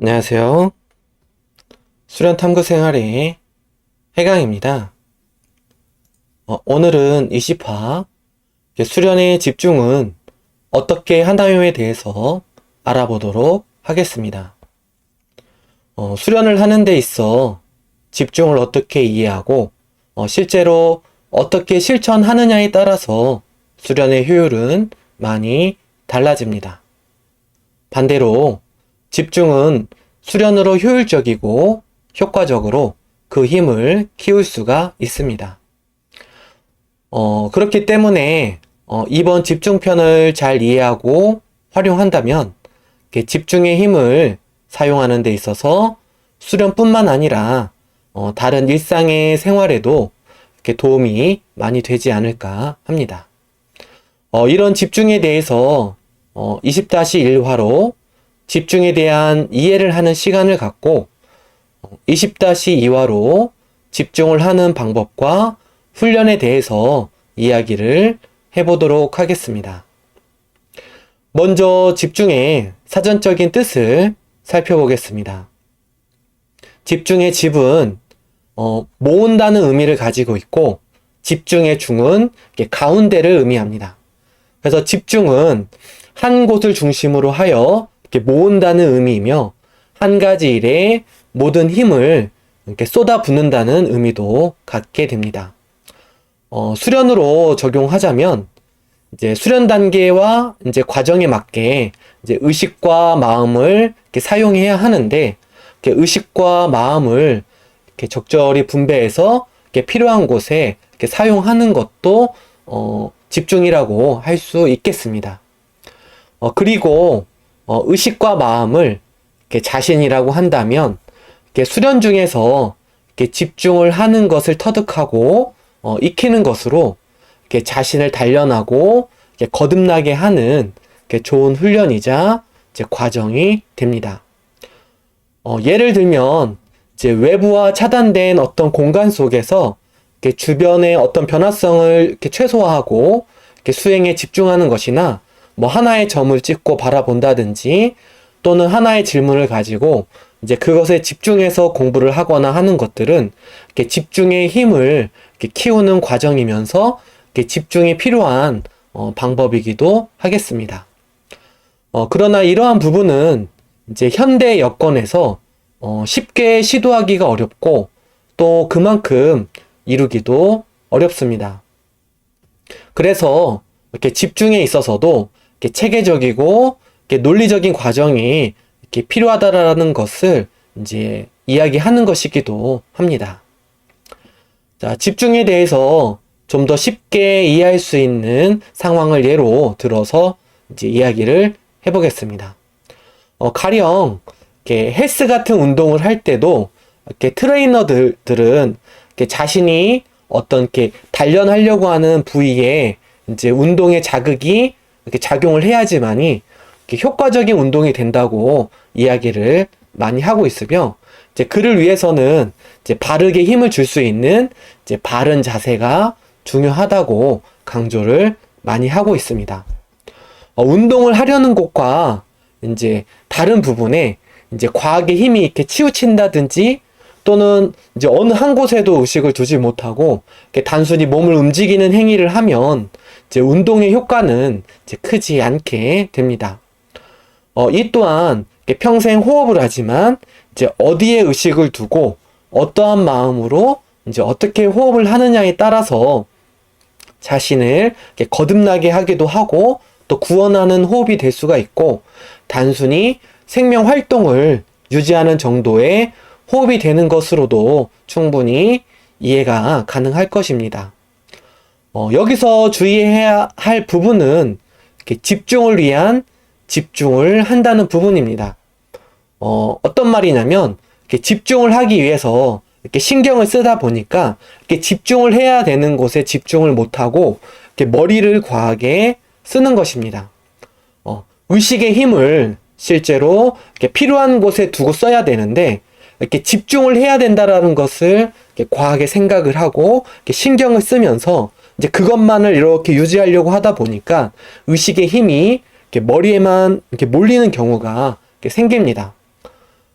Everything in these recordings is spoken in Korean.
안녕하세요. 수련 탐구 생활의 해강입니다. 오늘은 20화 수련의 집중은 어떻게 하나요에 대해서 알아보도록 하겠습니다. 수련을 하는 데 있어 집중을 어떻게 이해하고 실제로 어떻게 실천하느냐에 따라서 수련의 효율은 많이 달라집니다. 반대로 집중은 수련으로 효율적이고 효과적으로 그 힘을 키울 수가 있습니다. 그렇기 때문에 이번 집중편을 잘 이해하고 활용한다면 집중의 힘을 사용하는 데 있어서 수련뿐만 아니라 다른 일상의 생활에도 도움이 많이 되지 않을까 합니다. 이런 집중에 대해서 20-1화로 집중에 대한 이해를 하는 시간을 갖고 20-2화로 집중을 하는 방법과 훈련에 대해서 이야기를 해보도록 하겠습니다. 먼저 집중의 사전적인 뜻을 살펴보겠습니다. 집중의 집은 모은다는 의미를 가지고 있고 집중의 중은 가운데를 의미합니다. 그래서 집중은 한 곳을 중심으로 하여 이렇게 모은다는 의미이며 한 가지 일에 모든 힘을 이렇게 쏟아붓는다는 의미도 갖게 됩니다. 수련으로 적용하자면 이제 수련 단계와 이제 과정에 맞게 이제 의식과 마음을 이렇게 사용해야 하는데 이렇게 의식과 마음을 이렇게 적절히 분배해서 이렇게 필요한 곳에 이렇게 사용하는 것도 집중이라고 할 수 있겠습니다. 그리고 의식과 마음을 이렇게 자신이라고 한다면 이렇게 수련 중에서 이렇게 집중을 하는 것을 터득하고 익히는 것으로 이렇게 자신을 단련하고 이렇게 거듭나게 하는 이렇게 좋은 훈련이자 이제 과정이 됩니다. 예를 들면 이제 외부와 차단된 어떤 공간 속에서 이렇게 주변의 어떤 변화성을 이렇게 최소화하고 이렇게 수행에 집중하는 것이나 뭐 하나의 점을 찍고 바라본다든지 또는 하나의 질문을 가지고 이제 그것에 집중해서 공부를 하거나 하는 것들은 이렇게 집중의 힘을 이렇게 키우는 과정이면서 이렇게 집중이 필요한 방법이기도 하겠습니다. 그러나 이러한 부분은 이제 현대 여건에서 쉽게 시도하기가 어렵고 또 그만큼 이루기도 어렵습니다. 그래서 이렇게 집중에 있어서도 이렇게 체계적이고 이렇게 논리적인 과정이 이렇게 필요하다라는 것을 이제 이야기하는 것이기도 합니다. 자, 집중에 대해서 좀 더 쉽게 이해할 수 있는 상황을 예로 들어서 이제 이야기를 해보겠습니다. 가령 이렇게 헬스 같은 운동을 할 때도 이렇게 트레이너들은 이렇게 자신이 어떤 이렇게 단련하려고 하는 부위에 이제 운동의 자극이 이렇게 작용을 해야지만이 이렇게 효과적인 운동이 된다고 이야기를 많이 하고 있으며, 이제 그를 위해서는 이제 바르게 힘을 줄 수 있는 이제 바른 자세가 중요하다고 강조를 많이 하고 있습니다. 운동을 하려는 곳과 이제 다른 부분에 이제 과학의 힘이 이렇게 치우친다든지 또는 이제 어느 한 곳에도 의식을 두지 못하고 이렇게 단순히 몸을 움직이는 행위를 하면 이제 운동의 효과는 이제 크지 않게 됩니다. 이 또한 평생 호흡을 하지만 이제 어디에 의식을 두고 어떠한 마음으로 이제 어떻게 호흡을 하느냐에 따라서 자신을 이렇게 거듭나게 하기도 하고 또 구원하는 호흡이 될 수가 있고 단순히 생명 활동을 유지하는 정도의 호흡이 되는 것으로도 충분히 이해가 가능할 것입니다. 여기서 주의해야 할 부분은 이렇게 집중을 위한 집중을 한다는 부분입니다. 어떤 말이냐면 이렇게 집중을 하기 위해서 이렇게 신경을 쓰다 보니까 이렇게 집중을 해야 되는 곳에 집중을 못하고 이렇게 머리를 과하게 쓰는 것입니다. 의식의 힘을 실제로 이렇게 필요한 곳에 두고 써야 되는데 이렇게 집중을 해야 된다라는 것을 이렇게 과하게 생각을 하고 이렇게 신경을 쓰면서 이제 그것만을 이렇게 유지하려고 하다 보니까 의식의 힘이 이렇게 머리에만 이렇게 몰리는 경우가 이렇게 생깁니다.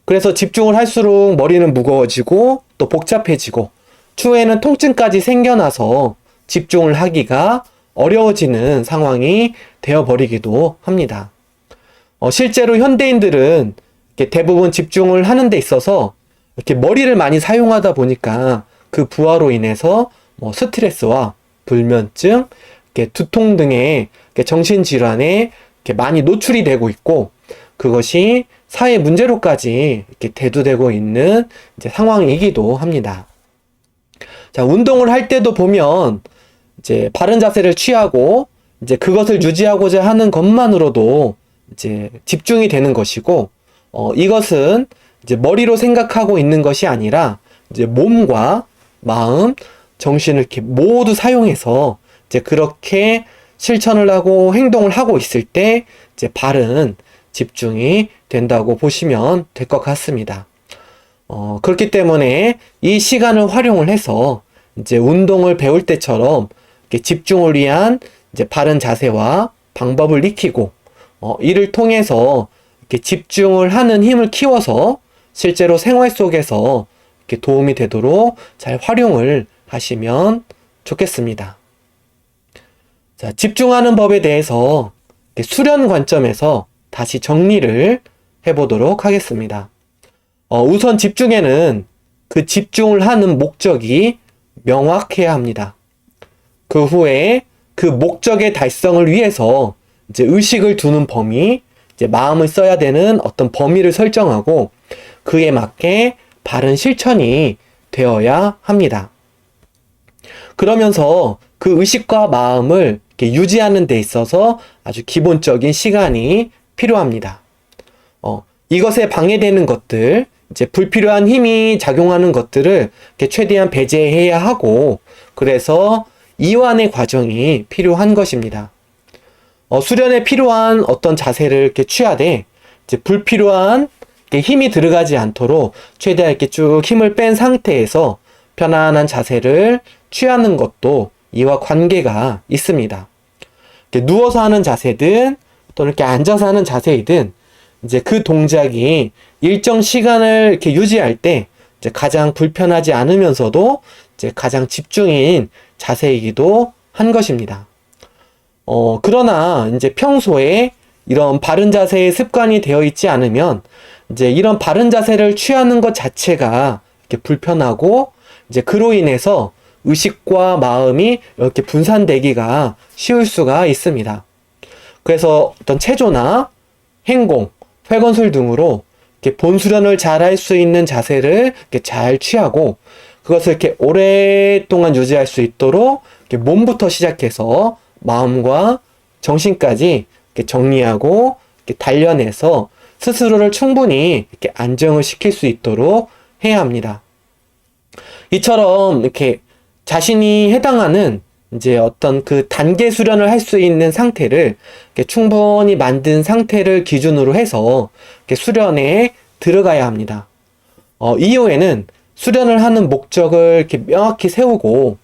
그래서 집중을 할수록 머리는 무거워지고 또 복잡해지고 추후에는 통증까지 생겨나서 집중을 하기가 어려워지는 상황이 되어버리기도 합니다. 실제로 현대인들은 이렇게 대부분 집중을 하는 데 있어서 이렇게 머리를 많이 사용하다 보니까 그 부하로 인해서 스트레스와 불면증, 이렇게 두통 등의 정신질환에 이렇게 많이 노출이 되고 있고, 그것이 사회 문제로까지 이렇게 대두되고 있는 이제 상황이기도 합니다. 자, 운동을 할 때도 보면 이제 바른 자세를 취하고 이제 그것을 유지하고자 하는 것만으로도 이제 집중이 되는 것이고, 이것은 이제 머리로 생각하고 있는 것이 아니라 이제 몸과 마음, 정신을 이렇게 모두 사용해서 이제 그렇게 실천을 하고 행동을 하고 있을 때 이제 바른 집중이 된다고 보시면 될 것 같습니다. 그렇기 때문에 이 시간을 활용을 해서 이제 운동을 배울 때처럼 이렇게 집중을 위한 이제 바른 자세와 방법을 익히고, 이를 통해서 이렇게 집중을 하는 힘을 키워서 실제로 생활 속에서 이렇게 도움이 되도록 잘 활용을 하시면 좋겠습니다. 자, 집중하는 법에 대해서 수련 관점에서 다시 정리를 해보도록 하겠습니다. 우선 집중에는 그 집중을 하는 목적이 명확해야 합니다. 그 후에 그 목적의 달성을 위해서 이제 의식을 두는 범위, 이제 마음을 써야 되는 어떤 범위를 설정하고 그에 맞게 바른 실천이 되어야 합니다. 그러면서 그 의식과 마음을 이렇게 유지하는 데 있어서 아주 기본적인 시간이 필요합니다. 이것에 방해되는 것들, 이제 불필요한 힘이 작용하는 것들을 이렇게 최대한 배제해야 하고, 그래서 이완의 과정이 필요한 것입니다. 수련에 필요한 어떤 자세를 이렇게 취하되, 이제 불필요한 힘이 들어가지 않도록 최대한 이렇게 쭉 힘을 뺀 상태에서 편안한 자세를 취하는 것도 이와 관계가 있습니다. 이렇게 누워서 하는 자세든 또는 이렇게 앉아서 하는 자세이든 이제 그 동작이 일정 시간을 이렇게 유지할 때 이제 가장 불편하지 않으면서도 이제 가장 집중인 자세이기도 한 것입니다. 그러나 이제 평소에 이런 바른 자세의 습관이 되어 있지 않으면 이제 이런 바른 자세를 취하는 것 자체가 이렇게 불편하고 이제 그로 인해서 의식과 마음이 이렇게 분산되기가 쉬울 수가 있습니다. 그래서 어떤 체조나 행공, 회건술 등으로 이렇게 본수련을 잘 할 수 있는 자세를 이렇게 잘 취하고 그것을 이렇게 오랫동안 유지할 수 있도록 이렇게 몸부터 시작해서 마음과 정신까지 이렇게 정리하고 이렇게 단련해서 스스로를 충분히 이렇게 안정을 시킬 수 있도록 해야 합니다. 이처럼 이렇게 자신이 해당하는 이제 어떤 그 단계 수련을 할 수 있는 상태를 이렇게 충분히 만든 상태를 기준으로 해서 이렇게 수련에 들어가야 합니다. 이후에는 수련을 하는 목적을 이렇게 명확히 세우고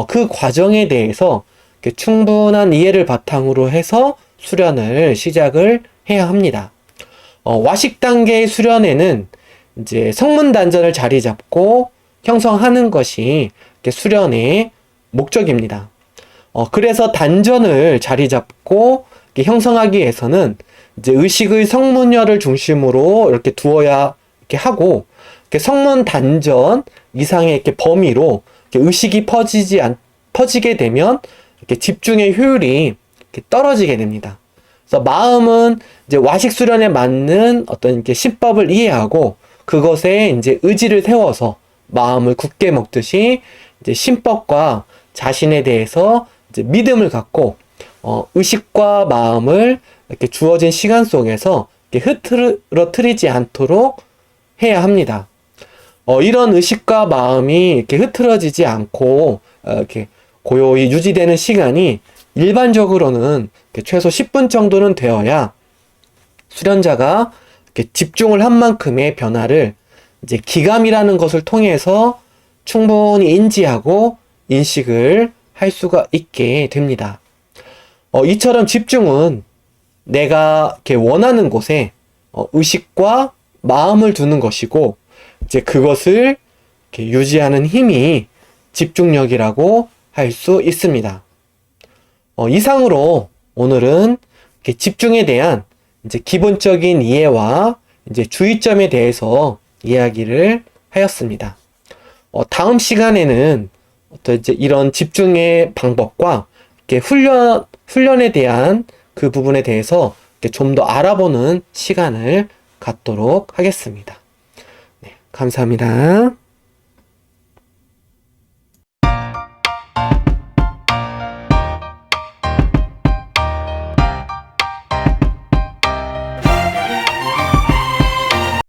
그 과정에 대해서 이렇게 충분한 이해를 바탕으로 해서 수련을 시작을 해야 합니다. 와식 단계의 수련에는 이제 성문 단전을 자리 잡고 형성하는 것이 이렇게 수련의 목적입니다. 그래서 단전을 자리 잡고 이렇게 형성하기 위해서는 이제 의식의 성문열을 중심으로 이렇게 두어야 이렇게 하고, 이렇게 성문 단전 이상의 이렇게 범위로 이렇게 의식이 퍼지게 되면 이렇게 집중의 효율이 이렇게 떨어지게 됩니다. 그래서 마음은 이제 와식 수련에 맞는 어떤 이렇게 신법을 이해하고 그것에 이제 의지를 세워서 마음을 굳게 먹듯이 이제 신법과 자신에 대해서 이제 믿음을 갖고 의식과 마음을 이렇게 주어진 시간 속에서 이렇게 흐트러뜨리지 않도록 해야 합니다. 이런 의식과 마음이 이렇게 흐트러지지 않고 이렇게 고요히 유지되는 시간이 일반적으로는 최소 10분 정도는 되어야 수련자가 이렇게 집중을 한 만큼의 변화를 이제 기감이라는 것을 통해서 충분히 인지하고 인식을 할 수가 있게 됩니다. 이처럼 집중은 내가 이렇게 원하는 곳에 의식과 마음을 두는 것이고, 이제 그것을 이렇게 유지하는 힘이 집중력이라고 할 수 있습니다. 이상으로 오늘은 이렇게 집중에 대한 이제 기본적인 이해와 이제 주의점에 대해서 이야기를 하였습니다. 다음 시간에는 어떤 이제 이런 집중의 방법과 이렇게 훈련에 대한 그 부분에 대해서 좀 더 알아보는 시간을 갖도록 하겠습니다. 네, 감사합니다.